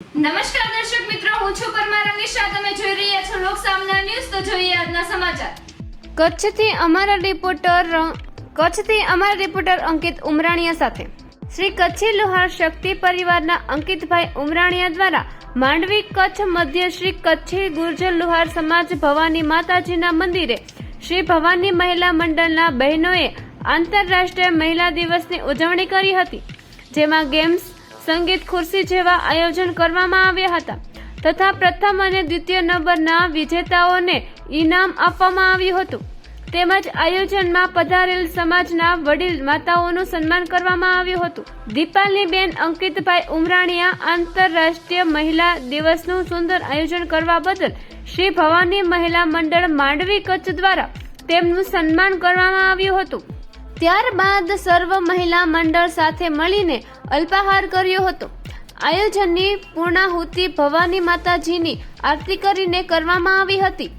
નમસ્કાર દર્શક મિત્રો, હું છું પરમાર અનિશા. તમે જોઈ રહ્યા છો લોક સામના ન્યૂઝ. તો જોઈએ આજના સમાચાર. કચ્છથી અમારા રિપોર્ટર અંકિત ઉમરાણીયા સાથે. શ્રી કચ્છી લુહાર શક્તિ પરિવારના અંકિતભાઈ ઉમરાણીયા દ્વારા માંડવી કચ્છ મધ્ય શ્રી કચ્છી ગુર્જર લુહાર સમાજ ભવાની માતાજીના મંદિરે શ્રી ભવાની મહિલા મંડળના બહેનોએ આંતરરાષ્ટ્રીય મહિલા દિવસની ઉજવણી કરી હતી, જેમાં ગેમ્સ, સંગીત ખુરશી જેવા આયોજન કરવામાં આવ્યા હતા તથા પ્રથમ અને દ્વિતીય નંબરના વિજેતાઓને ઇનામ આપવામાં આવ્યું હતું. તેમજ આયોજનમાં પધારેલ સમાજના વડીલ માતાઓનું સન્માન કરવામાં આવ્યું હતું. દીપાલીબેન અંકિતભાઈ ઉમરાણીયા આંતરરાષ્ટ્રીય મહિલા દિવસનું સુંદર આયોજન કરવા બદલ શ્રી ભવાની મહિલા મંડળ માંડવી કચ્છ દ્વારા તેમનું સન્માન કરવામાં આવ્યું હતું. ત્યારબાદ સર્વ મહિલા મંડળ સાથે મળીને અલ્પાહાર કર્યો હતો. આયોજનની પૂર્ણાહુતિ ભવાની માતાજીની આરતી કરીને કરવામાં આવી હતી.